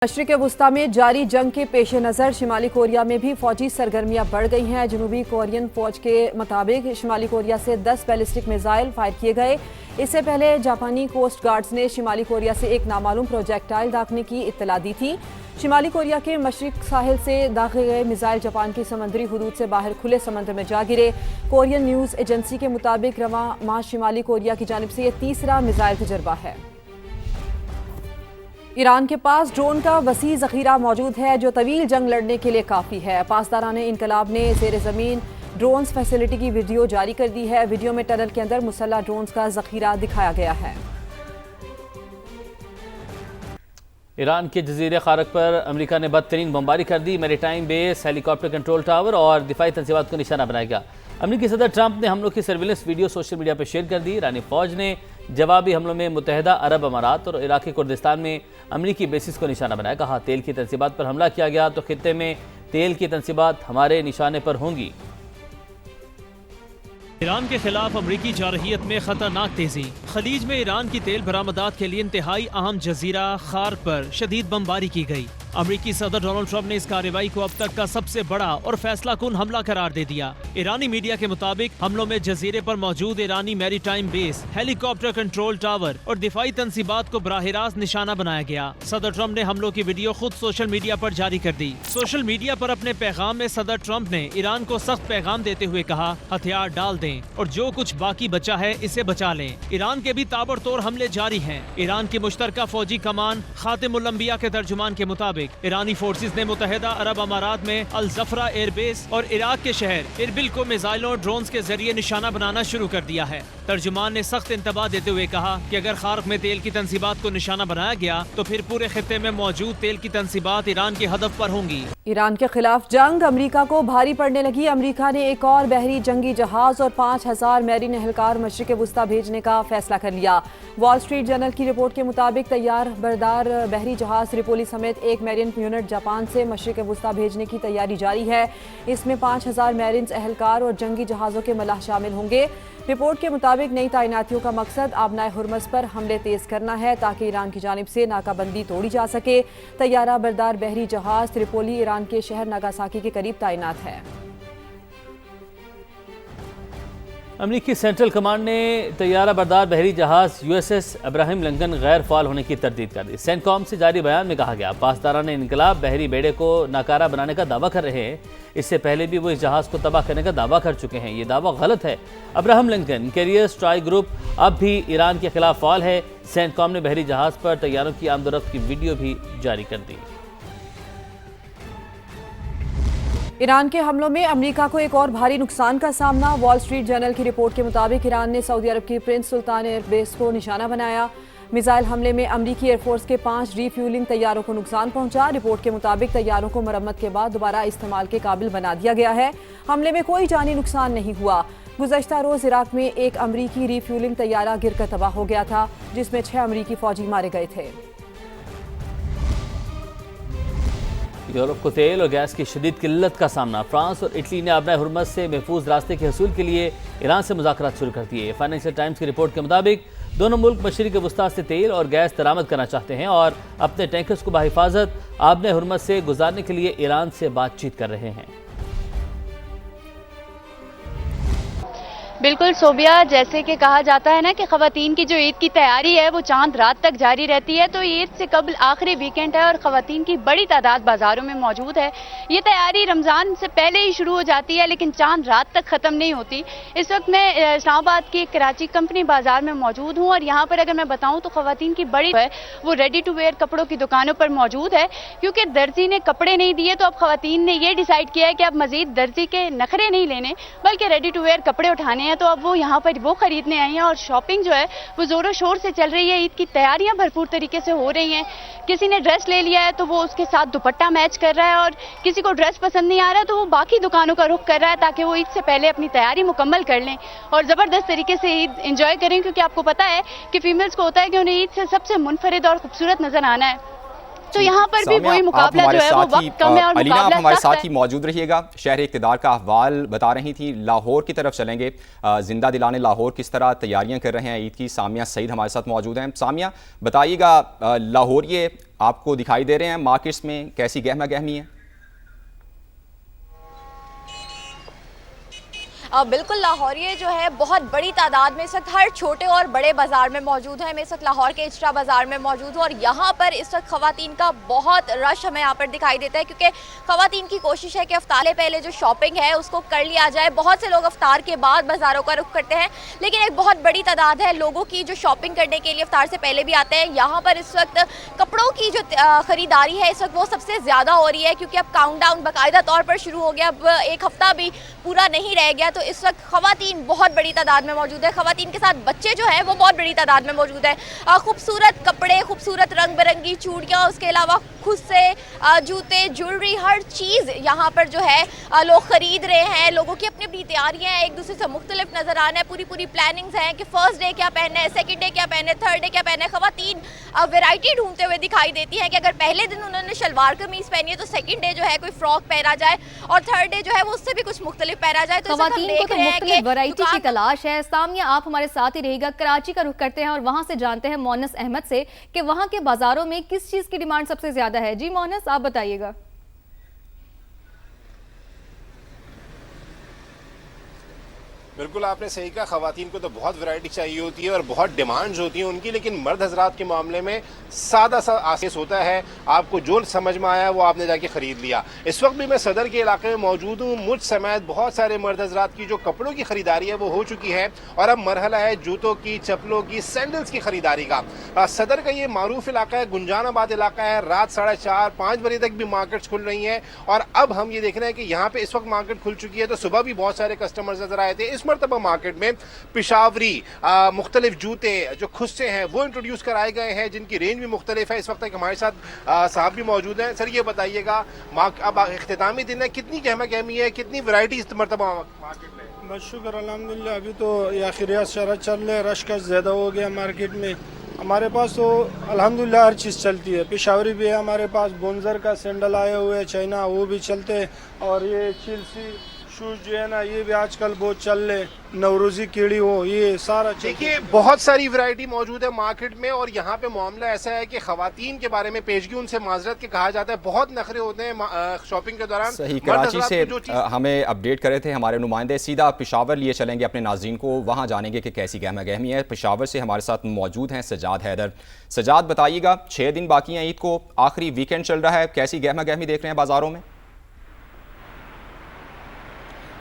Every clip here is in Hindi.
मशरिक़ वुस्ता में जारी जंग के पेश नज़र शिमाली कोरिया में भी फौजी सरगर्मियां बढ़ गई हैं। जनूबी कोरियन फौज के मुताबिक शिमाली कोरिया से 10 बैलिस्टिक मिसाइल फायर किए गए। इससे पहले जापानी कोस्ट गार्ड्स ने शिमाली कोरिया से एक नामालूम प्रोजेक्टाइल दागने की इत्तला दी थी। शिमाली कोरिया के मशरिक साहिल से दागे गए मिसाइल जापान की समंदरी हुदूद से बाहर खुले समंदर में जा गिरे। कोरियन न्यूज़ एजेंसी के मुताबिक रवां माह शिमाली कोरिया की जानिब से यह तीसरा मिसाइल तजर्बा है। ईरान के पास ड्रोन का वसी जखीरा मौजूद है जो तवील जंग लड़ने के लिए काफ़ी है। पासदारान इनकलाब ने ज़ेर ज़मीन ड्रोन्स फैसिलिटी की वीडियो जारी कर दी है। वीडियो में टनल के अंदर मुसल्लह ड्रोन्स का जखीरा दिखाया गया है। ईरान के जजीरे खारक पर अमेरिका ने बदतरीन बमबारी कर दी। Maritime base, helicopter control tower और दिफाई तंसीबात को निशाना बनाया गया। अमेरिकी सदर ट्रंप ने हमलों की सर्विलेंस वीडियो सोशल मीडिया पर शेयर कर दी। ईरानी फौज ने जवाबी हमलों में मुत्तहिदा अरब अमारात और इराकी कुर्दिस्तान में अमेरिकी बेसिस को निशाना बनाया। कहा, तेल की तंसीबात पर हमला किया गया तो खित्ते में तेल की तंसीबात हमारे निशाने पर होंगी। ईरान के खिलाफ अमरीकी जारहियत में खतरनाक तेजी। खलीज में ईरान की तेल बरामदात के लिए इंतहाई अहम जजीरा खार पर शदीद बमबारी की गई। अमरीकी सदर डोनाल्ड ट्रंप ने इस कार्रवाई को अब तक का सबसे बड़ा और फैसला कुन हमला करार दे दिया। ईरानी मीडिया के मुताबिक हमलों में जजीरे पर मौजूद ईरानी maritime base, helicopter control tower और दिफाई तंसीबात को बराह रास्त निशाना बनाया गया। सदर ट्रंप ने हमलों की वीडियो खुद सोशल मीडिया पर जारी कर दी। सोशल मीडिया पर अपने पैगाम में सदर ट्रंप ने ईरान को सख्त पैगाम देते हुए कहा, हथियार डाल दें और जो कुछ बाकी बचा है इसे बचा लें। ईरान के भी ताबड़तोड़ हमले जारी हैं। ईरान की मुश्तरका फौजी कमान खातिमुल अंबिया के तर्जुमान के मुताबिक ईरानी फोर्सेस ने मुत्तहिदा अरब अमारात में अल जफरा एयरबेस और इराक के शहर इरबिल को मिसाइलों और ड्रोन्स के जरिए निशाना बनाना शुरू कर दिया है। तर्जुमान ने सख्त इंतबाह देते हुए कहा कि अगर खार्क में तेल की तंसीबात को निशाना बनाया गया तो फिर पूरे खित्ते में मौजूद तेल की तंसीबात ईरान के हदफ पर होंगी। ईरान के खिलाफ जंग अमरीका को भारी पड़ने लगी। अमरीका ने एक और बहरी जंगी जहाज और 5000 मैरीन एहलकार मशरिक़ वुस्ता भेजने का फैसला कर लिया। वॉल स्ट्रीट जर्नल की रिपोर्ट के मुताबिक तैयार बरदार बहरी जहाज त्रिपोली समेत एक मैरीन यूनिट जापान से मशरिक़ वुस्ता भेजने की तैयारी जारी है। इसमें 5000 मैरीन एहलकार और जंगी जहाज़ों के मलाह शामिल होंगे। रिपोर्ट के मुताबिक नई तैनातियों का मकसद आबनाए हुर्मस पर हमले तेज करना है ताकि ईरान की जानिब से नाकाबंदी तोड़ी जा सके। तैयारा बरदार बहरी जहाज त्रिपोली ईरान के शहर नागासाकी के करीब तैनात है। अमेरिकी सेंट्रल कमांड ने तैयारा बरदार बहरी जहाज USS अब्राहम लिंकन गैर फाल होने की तरदीद कर दी। सेंटकॉम से जारी बयान में कहा गया, पासदारान इनकलाब बहरी बेड़े को नाकारा बनाने का दावा कर रहे हैं। इससे पहले भी वो इस जहाज को तबाह करने का दावा कर चुके हैं। ये दावा गलत है। Abraham Lincoln carrier strike group अब भी ईरान के खिलाफ फाल है। सेंटकॉम ने बहरी जहाज पर तैयारों की आमदोरफ्त की वीडियो भी जारी कर दी। ईरान के हमलों में अमेरिका को एक और भारी नुकसान का सामना। वॉल स्ट्रीट जर्नल की रिपोर्ट के मुताबिक ईरान ने सऊदी अरब की प्रिंस सुल्तान एयरबेस को निशाना बनाया। मिसाइल हमले में अमेरिकी एयरफोर्स के 5 रीफ्यूलिंग तैयारों को नुकसान पहुंचा। रिपोर्ट के मुताबिक तैयारों को मरम्मत के बाद दोबारा इस्तेमाल के काबिल बना दिया गया है। हमले में कोई जानी नुकसान नहीं हुआ। गुज़श्ता रोज इराक में एक अमेरिकी रीफ्यूलिंग तैयारा गिरकर तबाह हो गया था जिसमें 6 अमेरिकी फौजी मारे गए थे। यूरोप को तेल और गैस की शदीद किल्लत का सामना। फ्रांस और इटली ने आबनाए हुर्मस से महफूज रास्ते के हसूल के लिए ईरान से मुज़ाकरात शुरू कर दिए। फाइनेंशियल टाइम्स की रिपोर्ट के मुताबिक दोनों मुल्क मशरिक़ वुस्ता से तेल और गैस दरामद करना चाहते हैं और अपने टैंकर्स को बाहिफाजत आबनाए हुर्मस से गुजारने के लिए ईरान से बातचीत कर रहे हैं। बिल्कुल सोबिया, जैसे कि कहा जाता है ना कि ख़वातीन की जो ईद की तैयारी है वो चांद रात तक जारी रहती है, तो ईद से कबल आखिरी वीकेंड है और ख़वातीन की बड़ी तादाद बाज़ारों में मौजूद है। ये तैयारी रमज़ान से पहले ही शुरू हो जाती है लेकिन चांद रात तक ख़त्म नहीं होती। इस वक्त मैं इस्लामाबाद की कराची कंपनी बाज़ार में मौजूद हूँ और यहाँ पर अगर मैं बताऊँ तो ख़वातीन की बड़ी है वो रेडी टू वेयर कपड़ों की दुकानों पर मौजूद है, क्योंकि दर्जी ने कपड़े नहीं दिए तो अब ख़वातीन ने ये डिसाइड किया है कि अब मज़ीद दर्जी के नखरे नहीं लेने बल्कि रेडी टू वेयर कपड़े उठाने हैं। तो अब वो यहाँ पर वो खरीदने आई हैं और शॉपिंग जो है वो जोरों शोर से चल रही है। ईद की तैयारियां भरपूर तरीके से हो रही हैं। किसी ने ड्रेस ले लिया है तो वो उसके साथ दुपट्टा मैच कर रहा है और किसी को ड्रेस पसंद नहीं आ रहा है तो वो बाकी दुकानों का रुख कर रहा है ताकि वो ईद से पहले अपनी तैयारी मुकम्मल कर लें और ज़बरदस्त तरीके से ईद एंजॉय करें, क्योंकि आपको पता है कि फीमेल्स को होता है कि उन्हें ईद से सबसे मुनफरिद और खूबसूरत नजर आना है। तो यहाँ पर भी वही मुकाबला जो है वो वक्त कम है और अलीना, आप हमारे साथ ही है। मौजूद रहिएगा। शहर इक़्तिदार का अहवाल बता रही थी, लाहौर की तरफ चलेंगे। जिंदा दिलाने लाहौर किस तरह तैयारियां कर रहे हैं ईद की। सामिया सईद हमारे साथ मौजूद हैं। सामिया, बताइएगा, लाहौरिये आपको दिखाई दे रहे हैं मार्केट्स में, कैसी गहमा गहमी है? बिल्कुल, लाहौरिये जो है बहुत बड़ी तादाद में इस वक्त हर छोटे और बड़े बाज़ार में मौजूद है। मैं इस वक्त लाहौर के इजरा बाज़ार में मौजूद हूँ और यहाँ पर इस वक्त ख़वातीन का बहुत रश हमें यहाँ पर दिखाई देता है, क्योंकि ख़वातीन की कोशिश है कि अफ्तार से पहले जो शॉपिंग है उसको कर लिया जाए। बहुत से लोग अफ्तार के बाद बाज़ारों का रुख करते हैं, लेकिन एक बहुत बड़ी तादाद है लोगों की जो शॉपिंग करने के लिए अफ्तार से पहले भी आते हैं। यहाँ पर इस वक्त कपड़ों की जो ख़रीदारी है इस वक्त वो सबसे ज़्यादा हो रही है, क्योंकि अब काउंटडाउन बाकायदा तौर पर शुरू हो गया। अब एक हफ़्ता भी पूरा नहीं रह गया, तो इस वक्त ख़वातीन बहुत बड़ी तादाद में मौजूद है। ख़वातीन के साथ बच्चे जो हैं वो बहुत बड़ी तादाद में मौजूद है। खूबसूरत कपड़े, खूबसूरत रंग बिरंगी चूड़ियाँ, उसके अलावा खुद से जूते, ज्वेलरी, हर चीज़ यहाँ पर जो है लोग ख़रीद रहे हैं। लोगों की अपनी अपनी तैयारियाँ हैं, एक दूसरे से मुख्तलिफ नज़र आना है। पूरी प्लानिंग्स हैं कि फ़र्स्ट डे क्या पहनना है, सेकेंड डे क्या पहनना है, थर्ड डे क्या पहनना है। ख़वातीन वैरायटी ढूंढते हुए दिखाई देती हैं कि अगर पहले दिन उन्होंने शलवार कमीज़ पहनी है तो सेकेंड डे जो है कोई फ्रॉक पहना जाए और थर्ड डे जो है वो उससे भी कुछ मुख्तलिफ पहना जाए। तो मुख्तलिफ वैरायटी की तलाश है। सामिया, आप हमारे साथ ही रहिएगा। कराची का रुख करते हैं और वहां से जानते हैं मोहनस अहमद से कि वहां के बाजारों में किस चीज की डिमांड सबसे ज्यादा है। जी मोहनस, आप बताइएगा। बिल्कुल आपने सही कहा, ख़वातीन को तो बहुत वैरायटी चाहिए होती है और बहुत डिमांड्स होती हैं उनकी, लेकिन मर्द हजरात के मामले में सादा सा आसेस होता है। आपको जो समझ में आया वो आपने जाके ख़रीद लिया। इस वक्त भी मैं सदर के इलाके में मौजूद हूँ। मुझ समेत बहुत सारे मर्द हजरात की जो कपड़ों की ख़रीदारी है वो हो चुकी है और अब मरहला है जूतों की, चप्पलों की, सैंडल्स की ख़रीदारी का। सदर का ये मारूफ इलाका है, गुंजानाबाद इलाका है। रात 4:30-5 बजे तक भी मार्केट्स खुल रही हैं और अब हम ये देख रहे हैं कि यहाँ पे इस वक्त मार्केट खुल चुकी है। तो सुबह भी बहुत सारे कस्टमर्स नजर आए थे। इस मरतबा मार्केट में पिशावरी मुख्तलिफ जूते जो खुद से हैं वो इंट्रोड्यूस कराए गए हैं, जिनकी रेंज भी मुख्तलिफ है। इस वक्त हमारे साथ साहब भी मौजूद हैं। सर ये बताइएगा, अब इख्तितामी दिन है, कितनी गहमा गहमी है, कितनी वैरायटी इस मरतबा मार्केट में? बस शुक्र अल्हम्दुलिल्लाह। अभी तो आखिरियात शरत चल रहे, रश का ज़्यादा हो गया मार्केट में। हमारे पास तो अल्हम्दुलिल्लाह हर चीज़ चलती है। पिशावरी भी है हमारे पास, बोंजर का सैंडल आए हुए हैं, चाइना वो भी चलते हैं और ये चिल्सी शूज़ जो है ना ये भी आजकल बहुत चल रहे, नवरोज़ी कीड़ी हो, ये सारा। देखिए बहुत सारी वैरायटी मौजूद है मार्केट में और यहाँ पे मामला ऐसा है कि ख़वातीन के बारे में पेशगी उनसे माजरत के कहा जाता है, बहुत नखरे होते हैं शॉपिंग के दौरान। सही, कराची से हमें अपडेट करे थे हमारे नुमाइंदे। सीधा पेशावर लिए चलेंगे अपने नाज़रीन को, वहाँ जानेंगे कि कैसी गहमा गहमी है। पेशावर से हमारे साथ मौजूद हैं सजाद हैदर। सजाद बताइएगा, 6 दिन बाकी हैं ईद को, आखिरी वीकेंड चल रहा है, कैसी गहमा गहमी देख रहे हैं बाज़ारों में?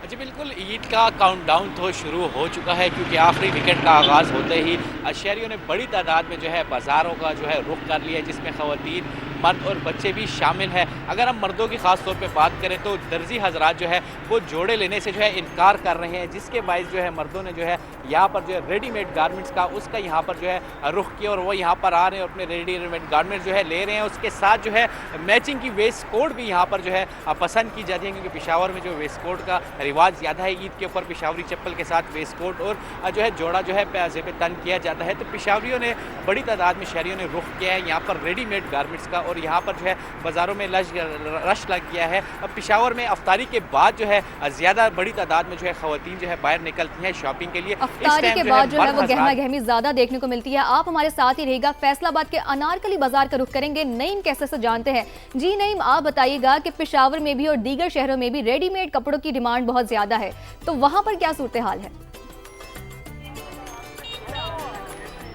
जी बिल्कुल, ईद का काउंटडाउन तो शुरू हो चुका है, क्योंकि आखिरी वीकेंड का आगाज़ होते ही शहरियों ने बड़ी तादाद में जो है बाज़ारों का जो है रुख कर लिया, जिसमें ख़वातीन, मर्द और बच्चे भी शामिल हैं। अगर हम मर्दों की ख़ास तौर पे बात करें तो दर्जी हजरात जो है वो जोड़े लेने से जो है इनकार कर रहे हैं, जिसके बायस जो है मर्दों ने जो है यहाँ पर जो है रेडीमेड गारमेंट्स का उसका यहाँ पर जो है रुख किया और वो यहाँ पर आ रहे हैं और अपने रेडीमेड गारमेंट्स जो है ले रहे हैं। उसके साथ जो है मैचिंग की वेस्ट कोट भी यहाँ पर जो है पसंद की जाती है, क्योंकि पेशावर में जो वेस्ट कोट का रिवाज ज़्यादा है। ईद के ऊपर पेशावरी चप्पल के साथ वेस्ट कोट और जो है जोड़ा जो है ज़ेब तन किया जाता है। तो पेशावरियों ने बड़ी तादाद में शहरियों ने रुख किया है यहाँ पर रेडीमेड गारमेंट्स का और यहाँ पर जो है बाज़ारों में रश लग गया है। अब पेशावर में अफ्तारी के बाद जो है ज़्यादा बड़ी तादाद में जो है ख़वातीन जो है बाहर निकलती हैं शॉपिंग के लिए। अफ्तारी के बाद जो है वो गहमा गहमी ज़्यादा देखने को मिलती है। आप हमारे साथ ही रहेगा। फैसलाबाद के अनारकली बाजार का रुख करेंगे, नईम कैसे से जानते हैं। जी नईम, आप बताइएगा कि पेशावर में भी और दीगर शहरों में भी रेडीमेड कपड़ों की डिमांड बहुत ज़्यादा है, तो वहाँ पर क्या सूरत हाल है?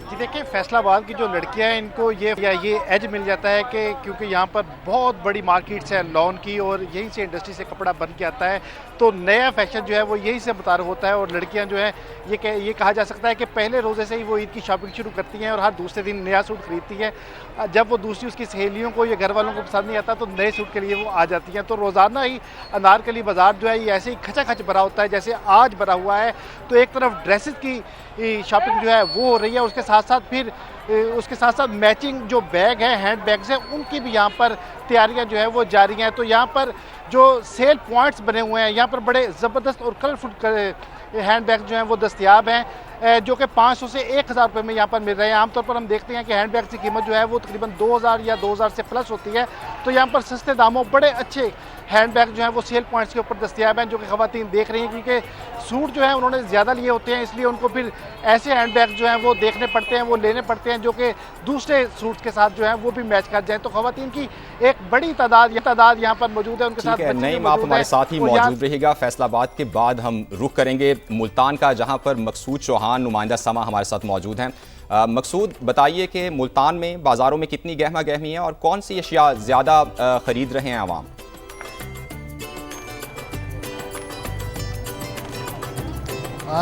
जी देखिए, फैसलाबाद की जो लड़कियां हैं इनको ये एज मिल जाता है कि क्योंकि यहाँ पर बहुत बड़ी मार्केट्स है लॉन की और यहीं से इंडस्ट्री से कपड़ा बन के आता है, तो नया फैशन जो है वो यहीं से मुतारुफ होता है। और लड़कियां जो है ये कहा जा सकता है कि पहले रोज़े से ही वो ईद की शॉपिंग शुरू करती हैं और हर दूसरे दिन नया सूट खरीदती हैं। जब वो दूसरी उसकी सहेलियों को या घर वालों को पसंद नहीं आता तो नए सूट के लिए वो आ जाती हैं। तो रोज़ाना ही अनारकली बाज़ार जो है ये ऐसे ही खचाखच भरा होता है जैसे आज भरा हुआ है। तो एक तरफ ड्रेसेस की शॉपिंग जो है वो हो रही है, उसके साथ साथ मैचिंग जो बैग है, हैंड बैग्स हैं, उनकी भी यहाँ पर तैयारियाँ जो है वो जारी हैं। तो यहाँ पर जो सेल पॉइंट्स बने हुए हैं यहाँ पर बड़े ज़बरदस्त और कलरफुल हैंड बैग जो हैं वो दस्तियाब हैं, जो कि 500 से 1000 रुपये में यहाँ पर मिल रहे हैं। आमतौर पर हम देखते हैं कि हैंड बैग की कीमत जो है वो तकरीबन 2000 या 2000 से प्लस होती है। तो यहाँ पर सस्ते दामों बड़े अच्छे हैंडबैग जो है वो सेल पॉइंट्स के ऊपर दस्तियाब हैं, जो कि ख़वातीन देख रही हैं, क्योंकि सूट जो है उन्होंने ज़्यादा लिए होते हैं, इसलिए उनको फिर ऐसे हैंडबैग जो हैं वो देखने पड़ते हैं, वो लेने पड़ते हैं जो कि दूसरे सूट्स के साथ जो है वो भी मैच कर जाए। तो ख़वातीन की एक बड़ी तादाद यहाँ पर मौजूद है, उनके साथ बच्चे भी नईम, आप मौजूद हमारे हैं। साथ ही और मौजूद रहिएगा। फैसलाबाद के बाद हम रुख करेंगे मुल्तान का, जहां पर मकसूद चौहान नुमाइंदा समा हमारे साथ मौजूद हैं। मकसूद, बताइए कि मुल्तान में बाज़ारों में कितनी गहमा गहमी है और कौन सी अशिया ज़्यादा ख़रीद रहे हैं आवाम?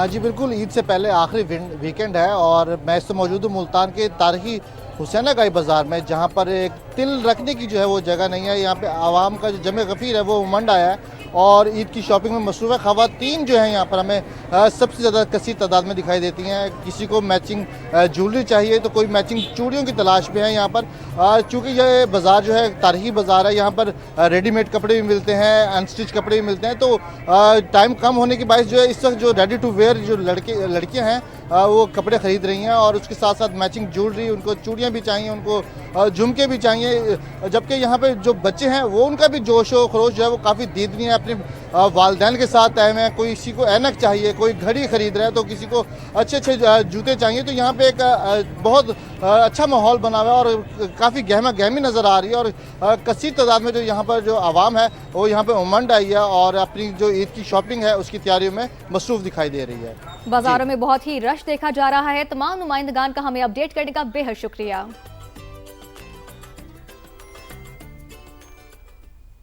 जी बिल्कुल, ईद से पहले आखिरी वीकेंड है और मैं इस मौजूद हूँ मुल्तान के तारीखी हुसैना गाई बाज़ार में, जहाँ पर एक तिल रखने की जो है वो जगह नहीं है। यहाँ पे आवाम का जो जमे गफ़ीर है वो उमंड आया है और ईद की शॉपिंग में मसरूफ़ है। ख़वातीन जो हैं यहाँ पर हमें सबसे ज़्यादा कसीर तादाद में दिखाई देती हैं। किसी को मैचिंग ज्वेलरी चाहिए तो कोई मैचिंग चूड़ियों की तलाश में है यहाँ पर। चूँकि ये बाज़ार जो है तारीखी बाज़ार है, यहाँ पर रेडीमेड कपड़े भी मिलते हैं, अनस्टिच कपड़े भी मिलते हैं। तो टाइम कम होने के बायस जो है इस वक्त जो रेडी टू वेयर जो लड़कियाँ हैं वो कपड़े ख़रीद रही हैं और उसके साथ साथ मैचिंग ज्वेलरी, उनको चूड़ियाँ भी चाहिए, उनको झुमके भी चाहिए। जबकि यहाँ पे जो बच्चे हैं वो उनका भी जोश व खरोश जो है वो काफ़ी दीदनी है, अपने वालिदैन के साथ आए हुए हैं। कोई किसी को ऐनक चाहिए, कोई घड़ी ख़रीद रहा है, तो किसी को अच्छे अच्छे जूते चाहिए। तो यहाँ पे एक बहुत अच्छा माहौल बना हुआ है और काफ़ी गहमा गहमी नज़र आ रही है और कसीर तादाद में जो यहाँ पर जो आवाम है वो यहाँ पे उमंड आई है और अपनी जो ईद की शॉपिंग है उसकी तैयारियों में मसरूफ़ दिखाई दे रही है। बाजारों में बहुत ही रश देखा जा रहा है। तमाम नुमाइंदगान का हमें अपडेट करने का बेहद शुक्रिया।